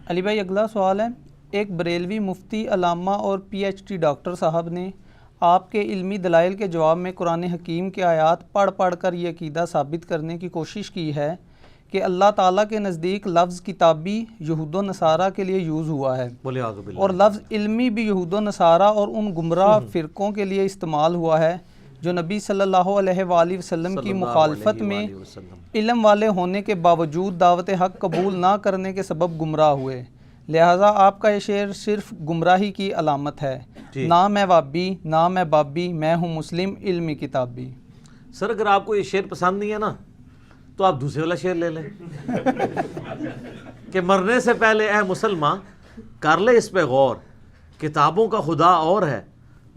علی بھائی اگلا سوال ہے، ایک بریلوی مفتی علامہ اور پی ایچ ڈی ڈاکٹر صاحب نے آپ کے علمی دلائل کے جواب میں قرآن حکیم کے آیات پڑھ کر یہ عقیدہ ثابت کرنے کی کوشش کی ہے کہ اللہ تعالیٰ کے نزدیک لفظ کتابی یہود و نصارہ کے لیے یوز ہوا ہے اور لفظ علمی بھی یہود و نصارہ اور ان گمراہ فرقوں کے لیے استعمال ہوا ہے جو نبی صلی اللہ علیہ وآلہ وسلم کی مخالفت میں علم والے ہونے کے باوجود دعوت حق قبول نہ کرنے کے سبب گمراہ ہوئے، لہٰذا آپ کا یہ شعر صرف گمراہی کی علامت ہے، نہ میں وابی نہ میں بابی، میں ہوں مسلم علمی کتابی۔ سر اگر آپ کو یہ شعر پسند نہیں ہے نا تو آپ دوسرے والا شعر لے لیں کہ مرنے سے پہلے اے مسلمان کر لے اس پہ غور، کتابوں کا خدا اور ہے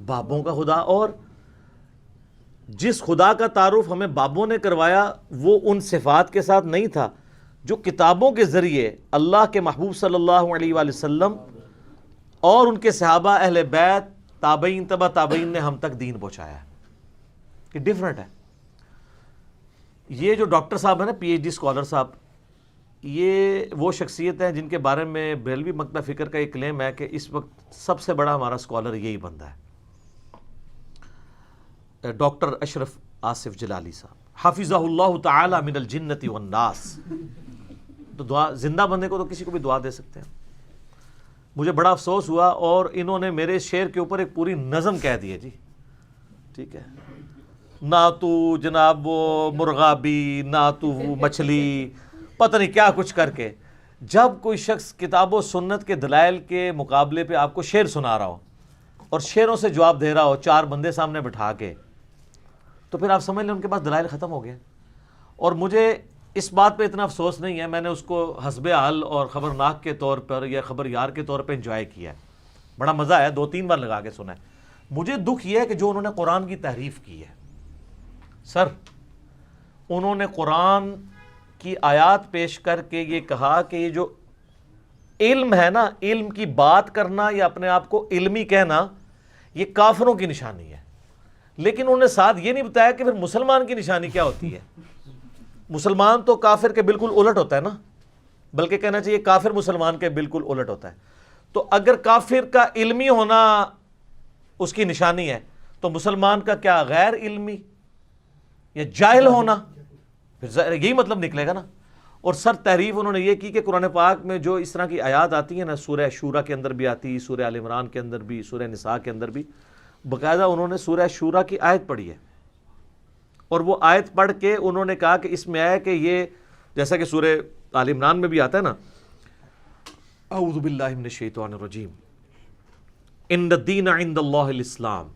بابوں کا خدا اور، جس خدا کا تعارف ہمیں بابوں نے کروایا وہ ان صفات کے ساتھ نہیں تھا جو کتابوں کے ذریعے اللہ کے محبوب صلی اللہ علیہ وآلہ وسلم اور ان کے صحابہ اہل بیت تابعین تبع تابعین نے ہم تک دین پہنچایا ہے۔ یہ ڈیفرنٹ ہے۔ یہ جو ڈاکٹر صاحب ہیں نا، پی ایچ ڈی اسکالر صاحب، یہ وہ شخصیت ہیں جن کے بارے میں بریلوی مکتبہ فکر کا ایک کلیم ہے کہ اس وقت سب سے بڑا ہمارا اسکالر یہی بندہ ہے، ڈاکٹر اشرف آصف جلالی صاحب حافظہ اللہ تعالی من الجنت والناس۔ تو دعا، زندہ بندے کو تو کسی کو بھی دعا دے سکتے ہیں۔ مجھے بڑا افسوس ہوا اور انہوں نے میرے شعر کے اوپر ایک پوری نظم کہہ دی ہے جی، ٹھیک ہے، نہ تو جناب وہ مرغابی نہ تو مچھلی، پتہ نہیں کیا کچھ کر کے۔ جب کوئی شخص کتاب و سنت کے دلائل کے مقابلے پہ آپ کو شعر سنا رہا ہو اور شعروں سے جواب دے رہا ہو چار بندے سامنے بٹھا کے، تو پھر آپ سمجھ لیں ان کے پاس دلائل ختم ہو گئے۔ اور مجھے اس بات پہ اتنا افسوس نہیں ہے، میں نے اس کو حسب حال اور خبرناک کے طور پر یا خبر یار کے طور پہ انجوائے کیا ہے، بڑا مزہ آیا، 2-3 بار لگا کے سنا ہے۔ مجھے دکھ یہ ہے کہ جو انہوں نے قرآن کی تحریف کی ہے، سر انہوں نے قرآن کی آیات پیش کر کے یہ کہا کہ یہ جو علم ہے نا، علم کی بات کرنا یا اپنے آپ کو علمی کہنا، یہ کافروں کی نشانی ہے، لیکن انہوں نے ساتھ یہ نہیں بتایا کہ پھر مسلمان کی نشانی کیا ہوتی ہے۔ مسلمان تو کافر کے بالکل الٹ ہوتا ہے نا، بلکہ کہنا چاہیے کافر مسلمان کے بالکل الٹ ہوتا ہے۔ تو اگر کافر کا علمی ہونا اس کی نشانی ہے تو مسلمان کا کیا غیر علمی یا جاہل ہونا، پھر یہی مطلب نکلے گا نا۔ اور سر تحریف انہوں نے یہ کی کہ قرآن پاک میں جو اس طرح کی آیات آتی ہیں نا، سورہ شورا کے اندر بھی آتی، سورہ آل عمران کے اندر بھی، سورہ نساء کے اندر بھی، باقاعدہ انہوں نے سورہ شورا کی آیت پڑھی ہے، اور وہ آیت پڑھ کے انہوں نے کہا کہ اس میں آیا کہ یہ جیسا کہ سورہ آل عمران میں بھی آتا ہے نا، اعوذ باللہ من الشیطان الرجیم، ان الدین عند اللہ الاسلام،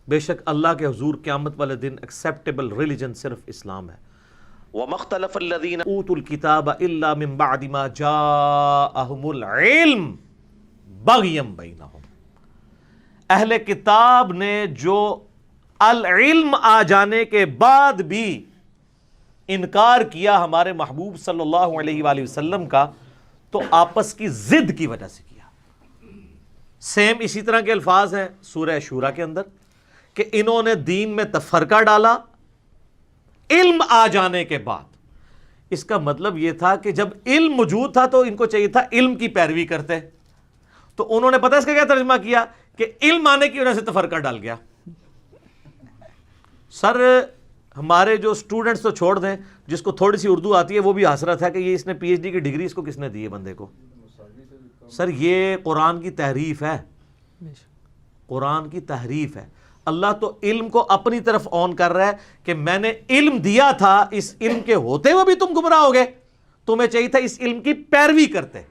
بے شک اللہ کے حضور قیامت والے دن ایکسیپٹیبل ریلیجن صرف اسلام ہے۔ وَمَا اخْتَلَفَ الَّذِينَ أُوتُوا الْكِتَابَ إِلَّا مِن بَعْدِ مَا جَاءَهُمُ الْعِلْمُ بَغْيًا بَيْنَهُمْ، اہل کتاب نے جو العلم آ جانے کے بعد بھی انکار کیا ہمارے محبوب صلی اللہ علیہ وآلہ وسلم کا، تو آپس کی ضد کی وجہ سے کیا۔ سیم اسی طرح کے الفاظ ہیں سورہ شورا کے اندر کہ انہوں نے دین میں تفرقہ ڈالا علم آ جانے کے بعد۔ اس کا مطلب یہ تھا کہ جب علم موجود تھا تو ان کو چاہیے تھا علم کی پیروی کرتے، تو انہوں نے پتہ اس کا کیا ترجمہ کیا کہ علم آنے کی وجہ سے تفرقہ ڈال گیا۔ سر ہمارے جو سٹوڈنٹس تو چھوڑ دیں، جس کو تھوڑی سی اردو آتی ہے وہ بھی ہنس رہا تھا کہ یہ اس نے پی ایچ ڈی کی ڈگری اس کو کس نے دی ہے بندے کو۔ سر یہ قرآن کی تحریف ہے، قرآن کی تحریف ہے۔ اللہ تو علم کو اپنی طرف آن کر رہا ہے کہ میں نے علم دیا تھا، اس علم کے ہوتے ہوئے بھی تم گمراہ ہو گئے، تمہیں چاہیے تھا اس علم کی پیروی کرتے۔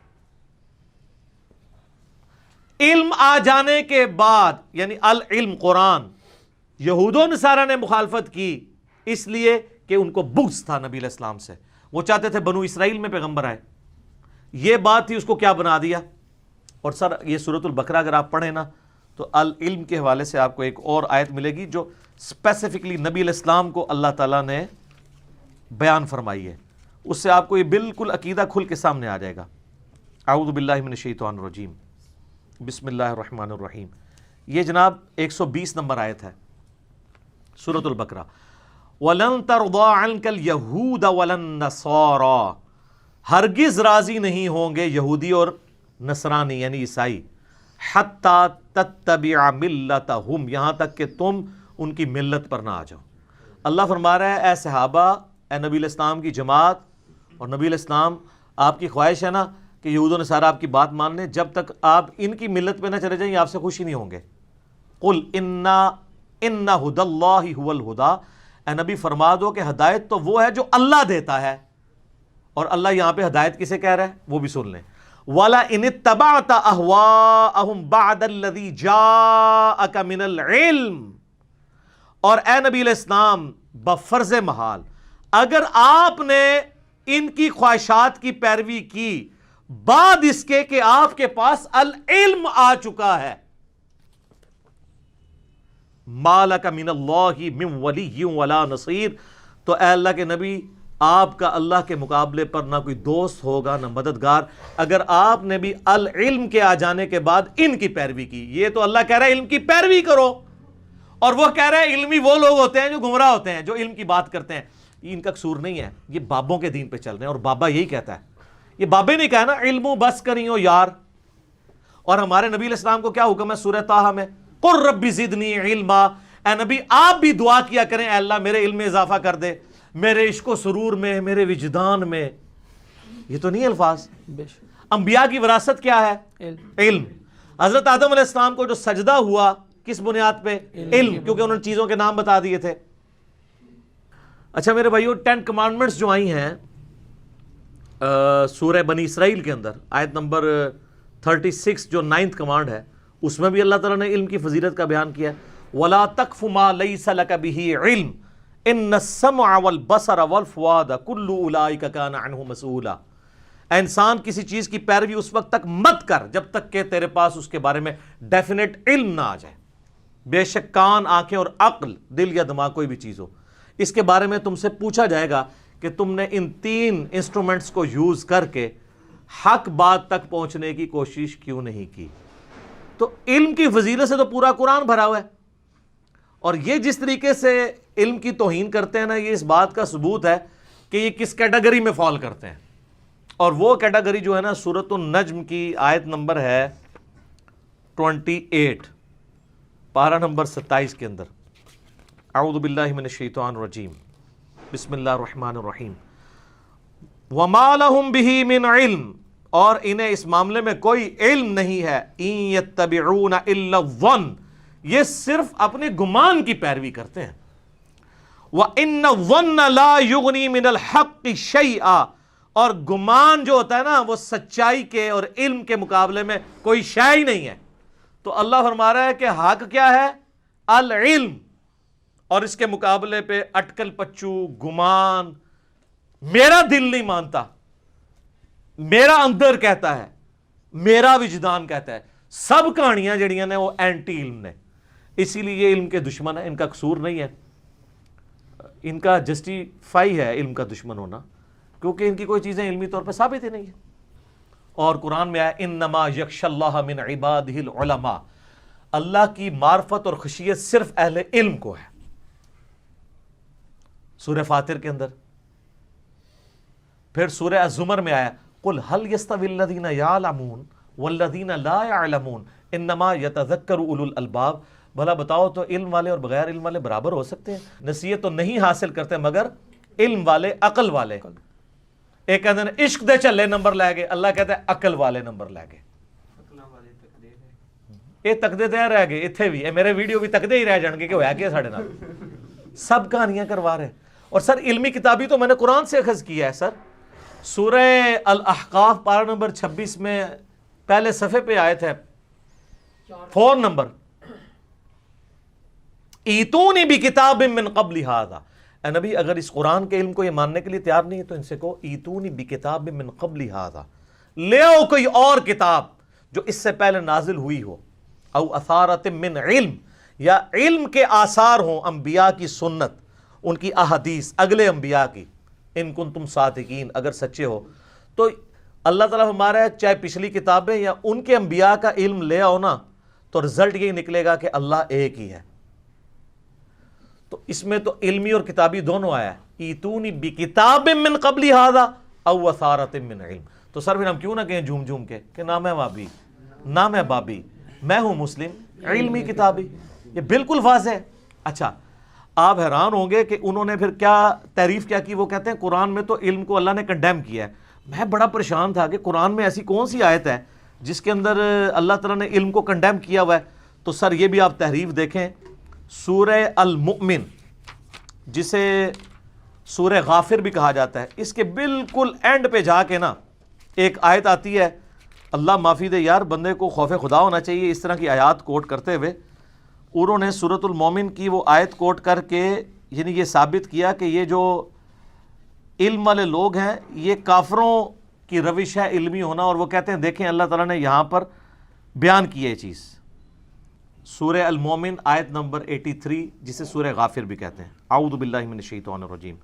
علم آ جانے کے بعد یعنی العلم قرآن، یہود و نصارہ نے مخالفت کی اس لیے کہ ان کو بغض تھا نبی علیہ السلام سے، وہ چاہتے تھے بنو اسرائیل میں پیغمبر آئے، یہ بات تھی، اس کو کیا بنا دیا۔ اور سر یہ سورۃ البقرہ اگر آپ پڑھیں نا تو العلم کے حوالے سے آپ کو ایک اور آیت ملے گی جو اسپیسیفکلی نبی علیہ السلام کو اللہ تعالیٰ نے بیان فرمائی ہے، اس سے آپ کو یہ بالکل عقیدہ کھل کے سامنے آ جائے گا۔ اعوذ باللہ من الشیطان الرجیم، بسم اللہ الرحمن الرحیم۔ یہ جناب 120 نمبر آیت ہے سورۃ البقرہ۔ وَلَن تَرْضَىٰ عَنْكَ الْيَهُودَ وَلَا النَّصَارَىٰ ہرگز راضی نہیں ہوں گے یہودی اور نصرانی یعنی عیسائی، حتی تتبع ملتہم، یہاں تک کہ تم ان کی ملت پر نہ آ جاؤ۔ اللہ فرما رہا ہے اے صحابہ، اے نبی علیہ السلام کی جماعت، اور نبی علیہ السلام آپ کی خواہش ہے نا کہ یہود و نصارہ آپ کی بات مان لیں، جب تک آپ ان کی ملت پہ نہ چلے جائیں یہ آپ سے خوش ہی نہیں ہوں گے۔ قل ان ھدی اللہ ھو الھدی، اے نبی فرما دو کہ ہدایت تو وہ ہے جو اللہ دیتا ہے، اور اللہ یہاں پہ ہدایت کسے کہہ رہا ہے وہ بھی سن لیں۔ وَلَئِنِ اتَّبَعْتَ أَهْوَاءَهُمْ بَعْدَ الَّذِي جَاءَكَ مِنَ الْعِلْمِ، اور اے نبی علیہ السلام بفرض محال اگر آپ نے ان کی خواہشات کی پیروی کی بعد اس کے کہ آپ کے پاس العلم آ چکا ہے، مَا لَكَ مِنَ اللَّهِ مِن وَلِيٍّ وَلَا نَصِيرٍ، تو اے اللہ کے نبی آپ کا اللہ کے مقابلے پر نہ کوئی دوست ہوگا نہ مددگار، اگر آپ نے بھی العلم کے آ جانے کے بعد ان کی پیروی کی۔ یہ تو اللہ کہہ رہا ہے علم کی پیروی کرو، اور وہ کہہ رہا ہے علمی وہ لوگ ہوتے ہیں جو گمراہ ہوتے ہیں، جو علم کی بات کرتے ہیں۔ یہ ان کا قصور نہیں ہے، یہ بابوں کے دین پہ چل رہے ہیں، اور بابا یہی کہتا ہے، یہ بابے نہیں کہا نا علم بس کریو یار۔ اور ہمارے نبی علیہ السلام کو کیا حکم ہے سورہ طٰہٰ میں، قل رب زدنی علما، اے نبی آپ بھی دعا کیا کریں اے اللہ میرے علم میں اضافہ کر دے، میرے عشق و سرور میں، میرے وجدان میں۔ یہ تو نہیں الفاظ؟ بے شک انبیاء کی وراثت کیا ہے؟ علم۔ حضرت آدم علیہ السلام کو جو سجدہ ہوا کس بنیاد پہ؟ علم، کیونکہ انہوں نے چیزوں کے نام بتا دیے تھے۔ اچھا میرے بھائیو، 10 کمانڈمنٹس جو آئی ہیں سورہ بنی اسرائیل کے اندر، آیت نمبر 36 جو 9th کمانڈ ہے، اس میں بھی اللہ تعالیٰ نے علم کی فضیلت کا بیان کیا ہے۔ وَلَا تَقْفُ مَا لَيْسَ لَكَ بِهِ عِلْمٌ إِنَّ السَّمْعَ وَالْبَصَرَ وَالْفُؤَادَ كُلُّ أُولَٰئِكَ كَانَ عَنْهُ مَسْئُولًا۔ اے انسان کسی چیز کی پیروی اس وقت تک مت کر جب تک کہ تیرے پاس اس کے بارے میں ڈیفینیٹ علم نہ آ جائے۔ بے شک کان، آنکھیں اور عقل، دل یا دماغ کوئی بھی چیز ہو، اس کے بارے میں تم سے پوچھا جائے گا کہ تم نے ان 3 انسٹرومنٹس کو یوز کر کے حق بات تک پہنچنے کی کوشش کیوں نہیں کی۔ تو علم کی فضیلت سے تو پورا قرآن بھرا ہوا ہے، اور یہ جس طریقے سے علم کی توہین کرتے ہیں نا، یہ اس بات کا ثبوت ہے کہ یہ کس کیٹیگری میں فال کرتے ہیں۔ اور وہ کیٹیگری جو ہے نا سورۃ النجم کی آیت نمبر ہے 28، پارہ نمبر 27 کے اندر، اعوذ باللہ من الشیطان الرجیم، بسم اللہ الرحمن الرحیم، وَمَا لَهُم بِهِ مِنْ عِلْمٍ، اور انہیں اس معاملے میں کوئی علم نہیں ہے، إِن يَتَّبِعُونَ إِلَّا الظَّنَّ، یہ صرف اپنے گمان کی پیروی کرتے ہیں۔ وَإِنَّ الظَّنَّ لَا يُغْنِي مِنَ الْحَقِّ شَيْئًا، اور گمان جو ہوتا ہے نا وہ سچائی کے اور علم کے مقابلے میں کوئی شے ہی نہیں ہے۔ تو اللہ فرما رہا ہے کہ حق کیا ہے؟ العلم، اور اس کے مقابلے پہ اٹکل پچو، گمان، میرا دل نہیں مانتا، میرا اندر کہتا ہے، میرا وجدان کہتا ہے، سب کہانیاں جڑیاں نے وہ اینٹی علم نے۔ اسی لیے یہ علم کے دشمن ہیں، ان کا قصور نہیں ہے، ان کا جسٹیفائی ہے علم کا دشمن ہونا، کیونکہ ان کی کوئی چیزیں علمی طور پہ ثابت ہی نہیں ہے۔ اور قرآن میں آیا انما یخشی اللہ من عبادہ العلماء، اللہ کی معرفت اور خشیت صرف اہل علم کو ہے۔ سورہ فاطر کے اندر، پھر سورہ الزمر میں آیا قل هل يستوي الذين يعلمون والذين لا يعلمون انما يتذكر اولو الالباب، بھلا بتاؤ تو علم والے اور بغیر علم والے برابر ہو سکتے ہیں؟ نصیحت تو نہیں حاصل کرتے مگر علم والے، عقل والے۔ ایک کہتے ہیں عشق دے چلے نمبر لے گئے، اللہ کہتا ہے عقل والے نمبر لے گئے۔ یہ تکدے تے رہ گئے، اتھے بھی میرے ویڈیو بھی تکدے ہی رہ جان گے کہ ہویا کیا ساڑھے نال، سب کہانیاں کروا رہے ہیں۔ اور سر علمی کتابی تو میں نے قرآن سے اخذ کیا ہے۔ سر سورہ الاحقاف پارہ نمبر 26 میں پہلے صفحے پہ آیت ہے 4 نمبر، ایتونی بکتاب من قبل ھذا، اے نبی اگر اس قرآن کے علم کو یہ ماننے کے لیے تیار نہیں ہے تو ان سے کہو ایتونی بکتاب من قبل ھذا، لے آؤ کوئی اور کتاب جو اس سے پہلے نازل ہوئی ہو، او اثارۃ من علم، یا علم کے آثار ہوں، انبیاء کی سنت، ان کی احادیث، اگلے انبیاء کی، ان کنتم صادقین، اگر سچے ہو۔ تو اللہ تعالیٰ ہمارا ہے چاہے پچھلی کتابیں یا ان کے انبیاء کا علم لے آؤ نا، تو رزلٹ یہی نکلے گا کہ اللہ ایک ہی ہے۔ تو اس میں تو علمی اور کتابی دونوں آیا ہے، ایتونی بکتاب من قبل ھذا، او وثارۃ من علم. تو سر پھر ہم کیوں نہ کہیں جھوم جھوم کے کہ نہ میں وابی نہ میں بابی، میں ہوں مسلم علمی کتابی. یہ بالکل واضح ہے. اچھا آپ حیران ہوں گے کہ انہوں نے پھر کیا تعریف کیا کی. وہ کہتے ہیں قرآن میں تو علم کو اللہ نے کنڈیم کیا ہے. میں بڑا پریشان تھا کہ قرآن میں ایسی کون سی آیت ہے جس کے اندر اللہ تعالیٰ نے علم کو کنڈیم کیا ہوا ہے. تو سر یہ بھی آپ تحریف دیکھیں، سورہ المؤمن جسے سورہ غافر بھی کہا جاتا ہے، اس کے بالکل اینڈ پہ جا کے نا ایک آیت آتی ہے. اللہ معافی دے یار، بندے کو خوف خدا ہونا چاہیے اس طرح کی آیات کوٹ کرتے ہوئے. انہوں نے سورۃ المومن کی وہ آیت کوٹ کر کے یعنی یہ ثابت کیا کہ یہ جو علم والے لوگ ہیں یہ کافروں کی روش ہے علمی ہونا. اور وہ کہتے ہیں دیکھیں اللہ تعالیٰ نے یہاں پر بیان کی ہے یہ چیز. سورہ المومن آیت نمبر 83 جسے سورہ غافر بھی کہتے ہیں. اعوذ باللہ من الشیطان الرجیم،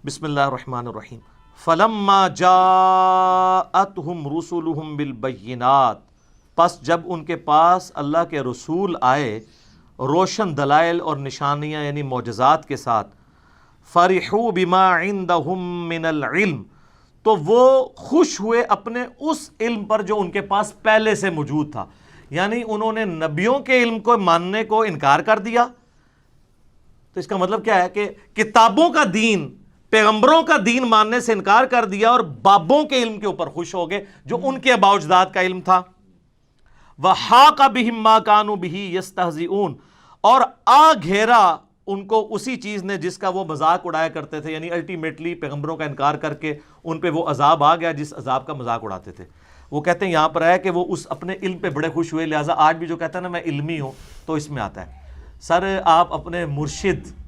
بسم اللہ الرحمن الرحیم. فلما جاءتهم رسلهم بالبینات، پس جب ان کے پاس اللہ کے رسول آئے روشن دلائل اور نشانیاں یعنی معجزات کے ساتھ، فرحوا بما عندهم من العلم، تو وہ خوش ہوئے اپنے اس علم پر جو ان کے پاس پہلے سے موجود تھا. یعنی انہوں نے نبیوں کے علم کو ماننے کو انکار کر دیا. تو اس کا مطلب کیا ہے کہ کتابوں کا دین، پیغمبروں کا دین ماننے سے انکار کر دیا اور بابوں کے علم کے اوپر خوش ہو گئے جو ان کے آباء و اجداد کا علم تھا. وَحَاقَ بِهِم مَّا كَانُوا بِهِ يَسْتَهْزِئُونَ، اور آ گھیرا ان کو اسی چیز نے جس کا وہ مذاق اڑایا کرتے تھے. یعنی الٹیمیٹلی پیغمبروں کا انکار کر کے ان پہ وہ عذاب آ گیا جس عذاب کا مذاق اڑاتے تھے. وہ کہتے ہیں یہاں پر ہے کہ وہ اس اپنے علم پہ بڑے خوش ہوئے. لہٰذا آج بھی جو کہتا ہے نا میں علمی ہوں تو اس میں آتا ہے. سر آپ اپنے مرشد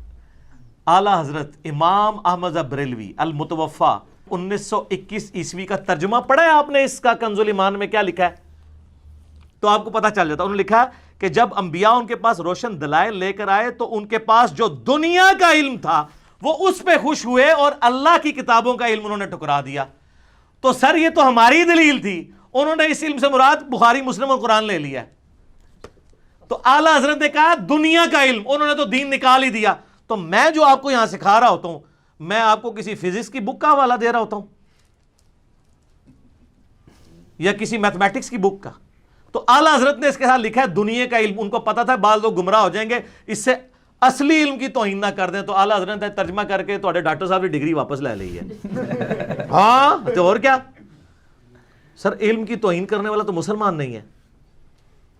اعلیٰ حضرت امام احمد بریلوی المتوفا 1921 عیسوی کا ترجمہ پڑھا ہے آپ نے اس کا کنز الایمان میں؟ کیا لکھا ہے تو آپ کو پتہ چل جاتا. انہوں نے لکھا کہ جب انبیاء ان کے پاس روشن دلائل لے کر آئے تو ان کے پاس جو دنیا کا علم تھا وہ اس پہ خوش ہوئے اور اللہ کی کتابوں کا علم انہوں نے ٹھکرا دیا. تو سر یہ تو ہماری دلیل تھی، انہوں نے اس علم سے مراد بخاری مسلم اور قرآن لے لیا. تو اعلیٰ حضرت نے کہا دنیا کا علم، انہوں نے تو دین نکال ہی دیا. تو میں جو آپ کو یہاں سکھا رہا ہوتا ہوں میں آپ کو کسی فزکس کی بک کا حوالہ دے رہا ہوتا ہوں یا کسی میتھمیٹکس کی بک کا. تو اعلیٰ حضرت نے اس کے ساتھ لکھا ہے دنیا کا علم. ان کو پتا تھا بعض لوگ گمراہ ہو جائیں گے اس سے اصلی علم کی توہین نہ کر دیں. تو اعلیٰ حضرت نے ترجمہ کر کے تھوڑے ڈاکٹر صاحب کی ڈگری واپس لے لی ہے. ہاں تو اور کیا سر، علم کی توہین کرنے والا تو مسلمان نہیں ہے.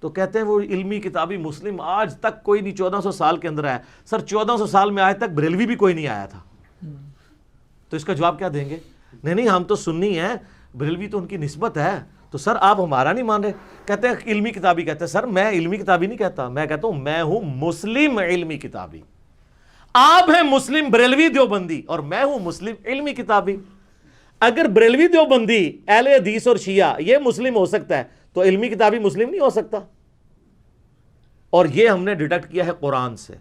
تو کہتے ہیں وہ علمی کتابی مسلم آج تک کوئی نہیں 1400 سال کے اندر آیا. سر 1400 سال میں آج تک بریلوی بھی کوئی نہیں آیا تھا. تو اس کا جواب کیا دیں گے؟ نہیں ہم تو سنی ہیں، بریلوی تو ان کی نسبت ہے. تو سر آپ ہمارا نہیں مان رہے. کہتے ہیں علمی کتابی. کہتے ہیں سر میں علمی کتابی نہیں کہتا، میں کہتا ہوں میں ہوں مسلم علمی کتابی. آپ ہیں مسلم بریلوی دیوبندی اور میں ہوں مسلم علمی کتابی. اگر بریلوی دیوبندی اہل حدیث اور شیعہ یہ مسلم ہو سکتا ہے تو علمی کتابی مسلم نہیں ہو سکتا. اور یہ ہم نے ڈیٹیکٹ کیا ہے قرآن سے.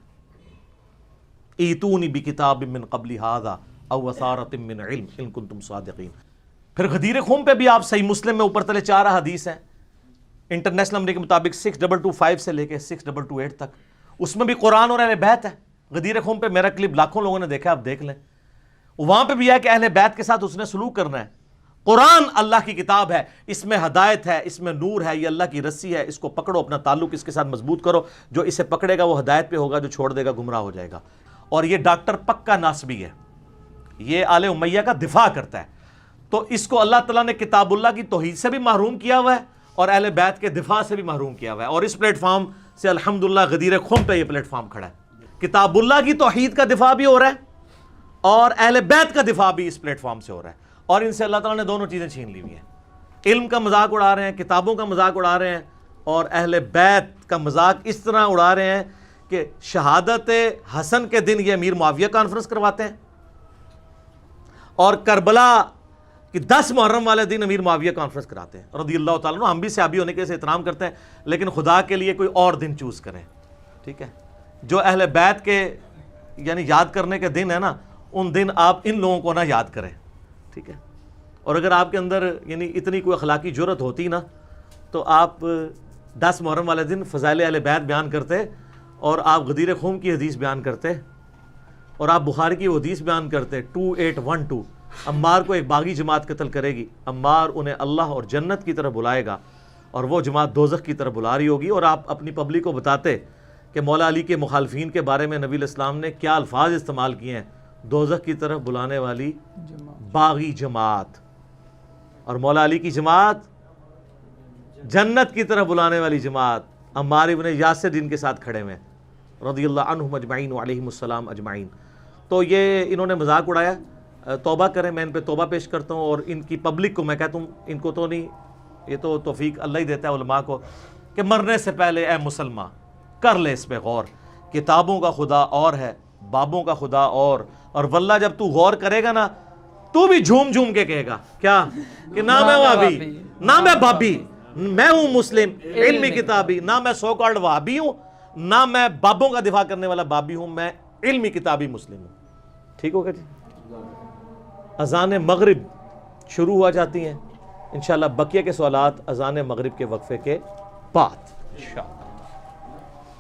ایتونی بکتاب من قبل ھذا او وثارۃ من علم ان کنتم صادقین. پھر غدیر خم پہ بھی آپ صحیح مسلم میں اوپر تلے 4 حدیث ہیں انٹرنیشنل نمبر کے مطابق 6225 سے لے کے 6228 تک. اس میں بھی قرآن اور اہل بیت ہے. غدیر خم پہ میرا کلپ لاکھوں لوگوں نے دیکھا، آپ دیکھ لیں. وہاں پہ بھی ہے کہ اہل بیت کے ساتھ اس نے سلوک کرنا ہے. قرآن اللہ کی کتاب ہے، اس میں ہدایت ہے، اس میں نور ہے، یہ اللہ کی رسی ہے، اس کو پکڑو، اپنا تعلق اس کے ساتھ مضبوط کرو. جو اسے پکڑے گا وہ ہدایت پہ ہوگا، جو چھوڑ دے گا گمراہ ہو جائے گا. اور یہ ڈاکٹر پکا ناسبی ہے، یہ آل امیہ کا دفاع کرتا ہے. تو اس کو اللہ تعالیٰ نے کتاب اللہ کی توحید سے بھی محروم کیا ہوا ہے اور اہل بیت کے دفاع سے بھی محروم کیا ہوا ہے. اور اس پلیٹ فارم سے الحمدللہ غدیر خم پہ یہ پلیٹ فارم کھڑا ہے. کتاب اللہ کی توحید کا دفاع بھی ہو رہا ہے اور اہل بیت کا دفاع بھی اس پلیٹ فارم سے ہو رہا ہے. اور ان سے اللہ تعالیٰ نے دونوں چیزیں چھین لی ہوئی ہیں. علم کا مذاق اڑا رہے ہیں، کتابوں کا مذاق اڑا رہے ہیں، اور اہل بیت کا مذاق اس طرح اڑا رہے ہیں کہ شہادت حسن کے دن یہ امیر معاویہ کانفرنس کرواتے ہیں اور کربلا کہ 10 محرم والے دن امیر معاویہ کانفرنس کراتے ہیں رضی اللہ تعالیٰ عنہ. ہم بھی صحابی ہونے کے سے احترام کرتے ہیں لیکن خدا کے لیے کوئی اور دن چوز کریں. ٹھیک ہے، جو اہل بیت کے یعنی یاد کرنے کے دن ہے نا، ان دن آپ ان لوگوں کو نہ یاد کریں. ٹھیک ہے، اور اگر آپ کے اندر یعنی اتنی کوئی اخلاقی جرت ہوتی نا تو آپ 10 محرم والے دن فضائل اہل بیت بیان کرتے اور آپ غدیر خم کی حدیث بیان کرتے اور آپ بخاری کی حدیث بیان کرتے 2812 عمار کو ایک باغی جماعت قتل کرے گی، عمار انہیں اللہ اور جنت کی طرف بلائے گا اور وہ جماعت دوزخ کی طرف بلا رہی ہوگی. اور آپ اپنی پبلک کو بتاتے کہ مولا علی کے مخالفین کے بارے میں نبی علیہ السلام نے کیا الفاظ استعمال کیے ہیں، دوزخ کی طرف بلانے والی باغی جماعت، اور مولا علی کی جماعت جنت کی طرف بلانے والی جماعت. عمار ابن یاسر جن کے ساتھ کھڑے ہوئے رضی اللہ عنہم اجمعین وعلیہم السلام اجمعین. تو یہ انہوں نے مذاق اڑایا. توبہ کریں، میں ان پہ توبہ پیش کرتا ہوں، اور ان کی پبلک کو میں کہتا ہوں، ان کو تو نہیں، یہ تو توفیق اللہ ہی دیتا ہے علماء کو، کہ مرنے سے پہلے اے مسلمان کر لے اس پہ غور. کتابوں کا خدا اور ہے، بابوں کا خدا اور واللہ جب تو غور کرے گا نا تو بھی جھوم جھوم کے کہے گا کیا کہ نہ میں وہابی، نہ میں بابی، میں ہوں مسلم علمی کتابی، نہ میں سو کالڈ وہابی ہوں، نہ میں بابوں کا دفاع کرنے والا بابی ہوں، میں علمی کتابی مسلم ہوں. ٹھیک ہوگا جی. اذان مغرب شروع ہوا جاتی ہیں انشاءاللہ. بقیہ کے سوالات اذان مغرب کے وقفے کے بعد.